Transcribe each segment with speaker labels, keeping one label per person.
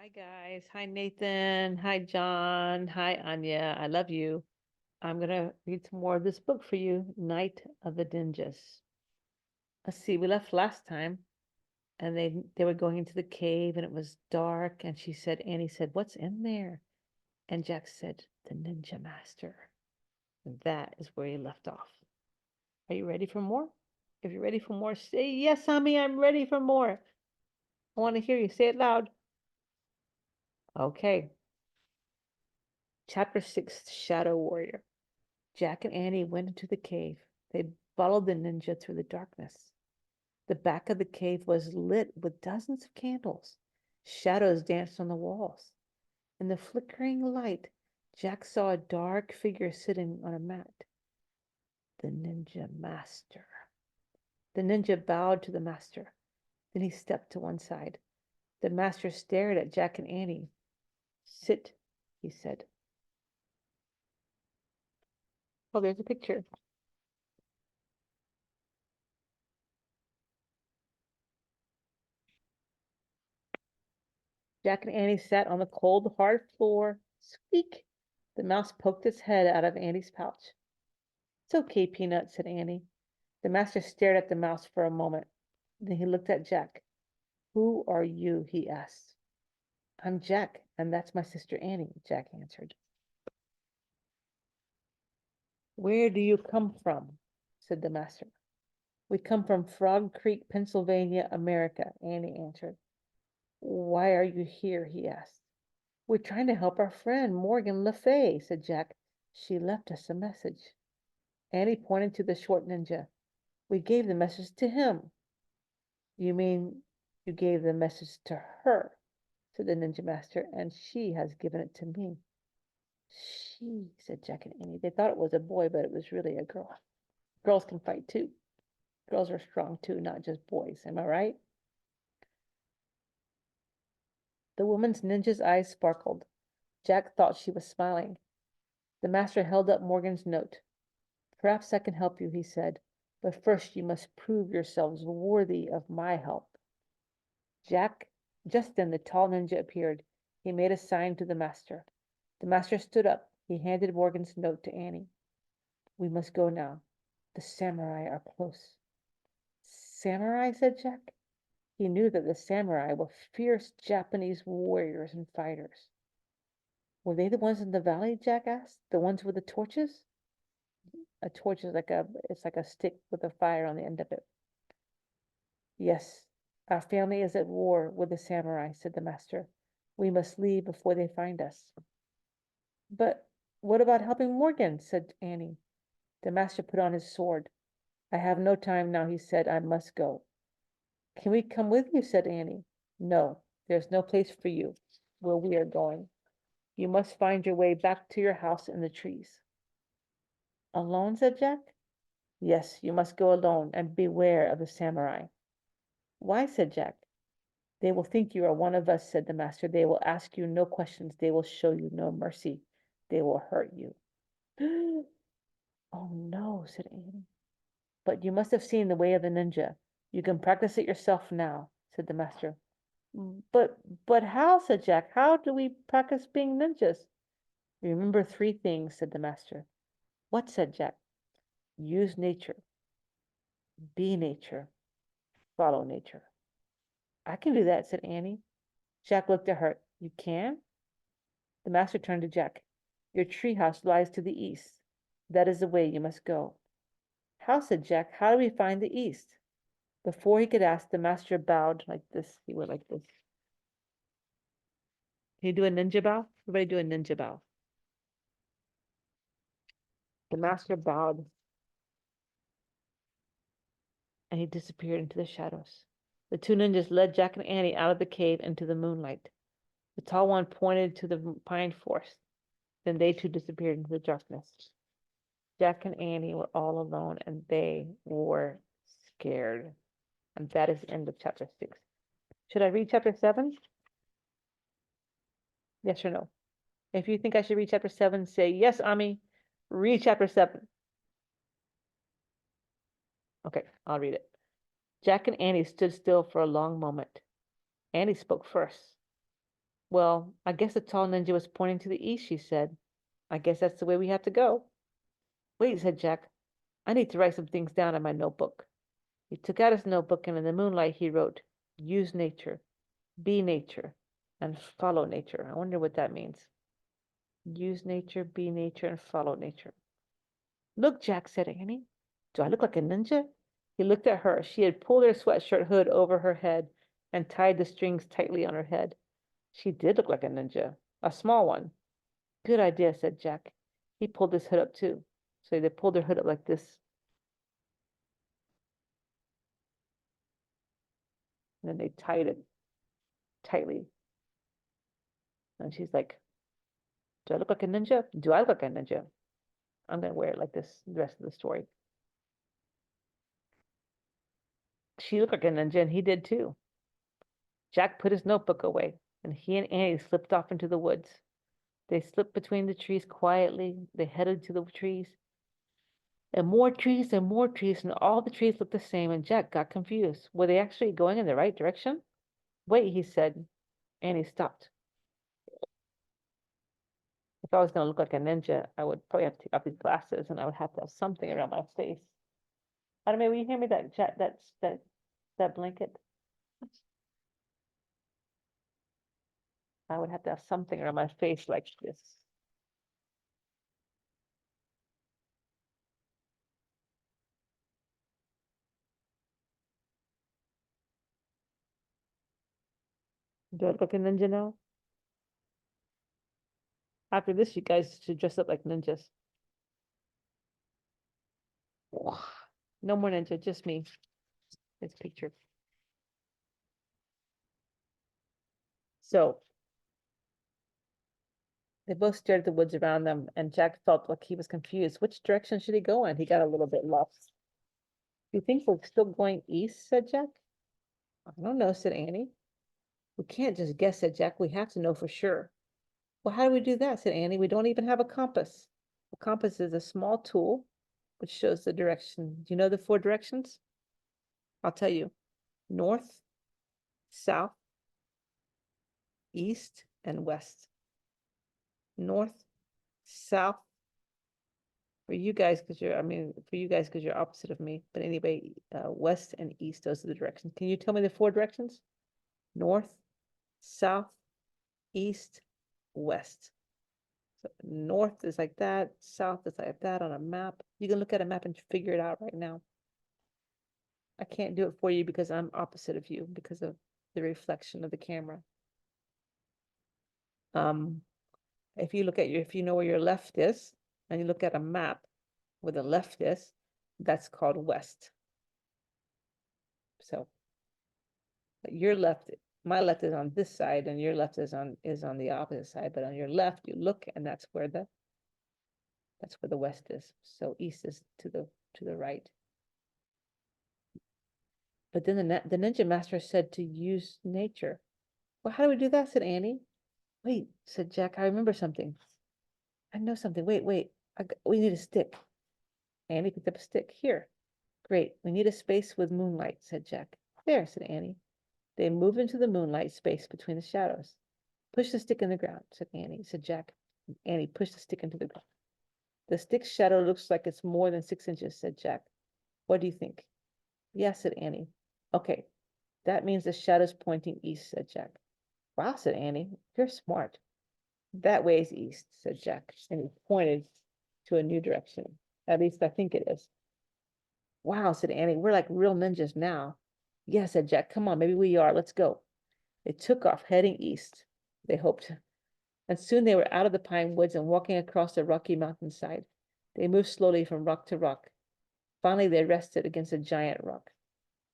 Speaker 1: Hi, guys. Hi, Nathan. Hi, John. Hi, Anya. I love you. I'm going to read some more of this book for you, Night of the Ninjas. Let's see, we left last time and they were going into the cave and it was dark. And Annie said, "What's in there?" And Jack said, "The Ninja Master." And that is where he left off. Are you ready for more? If you're ready for more, say, "Yes, Ami, I'm ready for more." I want to hear you say it loud. Okay. Chapter 6, Shadow Warrior. Jack and Annie went into the cave. They followed the ninja through the darkness. The back of the cave was lit with dozens of candles. Shadows danced on the walls. In the flickering light, Jack saw a dark figure sitting on a mat. The ninja master. The ninja bowed to the master. Then he stepped to one side. The master stared at Jack and Annie. "Sit," he said. Oh, there's a picture. Jack and Annie sat on the cold, hard floor. Squeak! The mouse poked its head out of Annie's pouch. "It's okay, Peanut," said Annie. The master stared at the mouse for a moment. Then he looked at Jack. "Who are you?" he asked. "I'm Jack, and that's my sister Annie," Jack answered. "Where do you come from?" said the master. "We come from Frog Creek, Pennsylvania, America," Annie answered. "Why are you here?" he asked. "We're trying to help our friend Morgan Le Fay," said Jack. "She left us a message." Annie pointed to the short ninja. "We gave the message to him." "You mean you gave the message to her?" said the ninja master, "and she has given it to me." "She," said Jack and Annie. They thought it was a boy, but it was really a girl. Girls can fight too. Girls are strong too, not just boys. Am I right? The woman's ninja's eyes sparkled. Jack thought she was smiling. The master held up Morgan's note. "Perhaps I can help you," he said, "but first you must prove yourselves worthy of my help." Jack, just then the tall ninja appeared. He made a sign to the master. The master stood up. He handed Morgan's note to Annie. "We must go now. The samurai are close." "Samurai?" said Jack. He knew that the samurai were fierce Japanese warriors and fighters. "Were they the ones in the valley?" Jack asked. "The ones with the torches?" A torch is it's like a stick with a fire on the end of it. "Yes, our family is at war with the samurai," said the master. "We must leave before they find us." "But what about helping Morgan?" said Annie. The master put on his sword. "I have no time now," he said. "I must go." "Can we come with you?" said Annie. "No, there's no place for you where we are going. You must find your way back to your house in the trees." "Alone?" said Jack. "Yes, you must go alone and beware of the samurai." "Why?" said Jack. "They will think you are one of us," said the master. "They will ask you no questions. They will show you no mercy. They will hurt you." "Oh no," said Annie. "But you must have seen the way of the ninja. You can practice it yourself now," said the master. But but how?" said Jack. "How do we practice being ninjas?" "Remember three things," said the master. "What?" said Jack. "Use nature, be nature, follow nature." "I can do that," said Annie. Jack looked at her. "You can?" The master turned to Jack. "Your treehouse lies to the east. That is the way you must go." "How?" said Jack. "How do we find the east?" Before he could ask, the master bowed like this. He went like this. Can you do a ninja bow? Everybody do a ninja bow. The master bowed and he disappeared into the shadows. The two ninjas led Jack and Annie out of the cave into the moonlight. The tall one pointed to the pine forest. Then they too disappeared into the darkness. Jack and Annie were all alone and they were scared. And that is the end of chapter 6. Should I read chapter 7? Yes or no? If you think I should read chapter 7, say, "Yes, Ami, read chapter 7. Okay, I'll read it. Jack and Annie stood still for a long moment. Annie spoke first. Well, I guess the tall ninja was pointing to the east, she said. I guess that's the way we have to go. Wait, said Jack. I need to write some things down in my notebook. He took out his notebook and in the moonlight he wrote, use nature, be nature, and follow nature. I wonder what that means. Use nature, be nature, and follow nature. Look, Jack, said Annie. Do I look like a ninja? He looked at her. She had pulled her sweatshirt hood over her head and tied the strings tightly on her head. She did look like a ninja, a small one. Good idea, said Jack. He pulled his hood up too. So they pulled their hood up like this. And then they tied it tightly. And she's like, do I look like a ninja? Do I look like a ninja? I'm going to wear it like this the rest of the story. She looked like a ninja, and he did too. Jack put his notebook away, and he and Annie slipped off into the woods. They slipped between the trees quietly. They headed to the trees, and more trees and more trees, and all the trees looked the same, and Jack got confused. Were they actually going in the right direction? Wait, he said. Annie stopped. If I was going to look like a ninja, I would probably have to take off these glasses, and I would have to have something around my face. I don't know, will you hand me that blanket? I would have to have something around my face like this. Do I look like a ninja now? After this, you guys should dress up like ninjas. No more ninja, just me. This picture. So they both stared at the woods around them, and Jack felt like he was confused. Which direction should he go in? He got a little bit lost. You think we're still going east? Said Jack. I don't know, said Annie. We can't just guess, said Jack. We have to know for sure. Well, how do we do that? Said Annie. We don't even have a compass. A compass is a small tool which shows the direction. Do you know the 4 directions? I'll tell you. North, south, east, and west. North, south, for you guys, because you're opposite of me. But anyway, west and east, those are the directions. Can you tell me the 4 directions? North, south, east, west. So north is like that, south is like that on a map. You can look at a map and figure it out right now. I can't do it for you because I'm opposite of you because of the reflection of the camera. If you know where your left is, and you look at a map where the left is, that's called west. So your left, my left is on this side, and your left is on the opposite side. But on your left, you look, and that's where the west is. So east is to the right. But then the ninja master said to use nature. Well, how do we do that? Said Annie. Wait, said Jack. I remember something. I know something. Wait. We need a stick. Annie picked up a stick. Here. Great. We need a space with moonlight, said Jack. There, said Annie. They moved into the moonlight space between the shadows. Push the stick in the ground, said Annie. Said Jack. Annie pushed the stick into the ground. The stick's shadow looks like it's more than 6 inches, said Jack. What do you think? Yes, said Annie. Okay, that means the shadow's pointing east, said Jack. Wow, said Annie. You're smart. That way is east, said Jack, and he pointed to a new direction. At least I think it is. Wow, said Annie. We're like real ninjas now. Yeah, said Jack. Come on, maybe we are. Let's go. They took off, heading east, they hoped. And soon they were out of the pine woods and walking across the rocky mountainside. They moved slowly from rock to rock. Finally, they rested against a giant rock.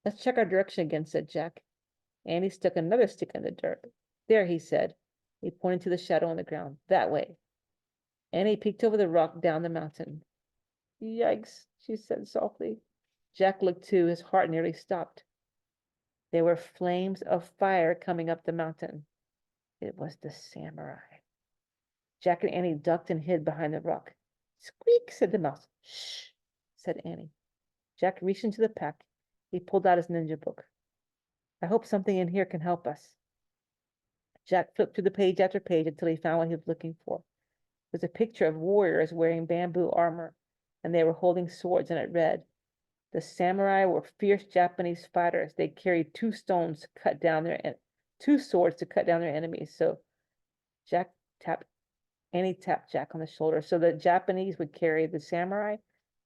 Speaker 1: Let's check our direction again, said Jack. Annie stuck another stick in the dirt. There, he said. He pointed to the shadow on the ground. That way. Annie peeked over the rock down the mountain. Yikes, she said softly. Jack looked too. His heart nearly stopped. There were flames of fire coming up the mountain. It was the samurai. Jack and Annie ducked and hid behind the rock. Squeak, said the mouse. Shh, said Annie. Jack reached into the pack. He pulled out his ninja book. I hope something in here can help us. Jack flipped through the page after page until he found what he was looking for. It was a picture of warriors wearing bamboo armor, and they were holding swords, and it read, "The samurai were fierce Japanese fighters. They carried two swords to cut down their enemies." So Jack tapped Annie tapped Jack on the shoulder. So the Japanese would carry the samurai.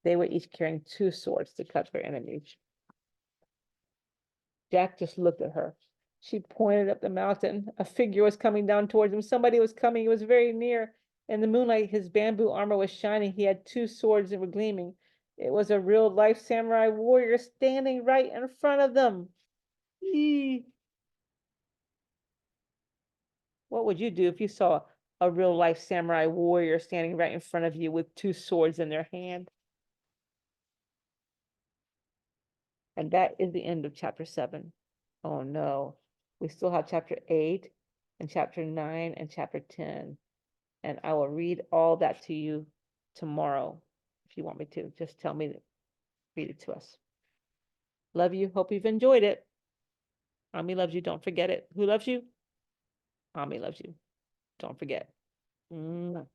Speaker 1: They were each carrying two swords to cut their enemies. Jack just looked at her. She pointed up the mountain. A figure was coming down towards him. Somebody was coming. He was very near. In the moonlight, his bamboo armor was shining. He had two swords that were gleaming. It was a real life samurai warrior standing right in front of them. Eee. What would you do if you saw a real life samurai warrior standing right in front of you with two swords in their hand? And that is the end of chapter 7. Oh no, we still have chapter 8 and chapter 9 and chapter 10. And I will read all that to you tomorrow if you want me to. Just tell me to read it to us. Love you. Hope you've enjoyed it. Ami loves you. Don't forget it. Who loves you? Ami loves you. Don't forget. Mwah.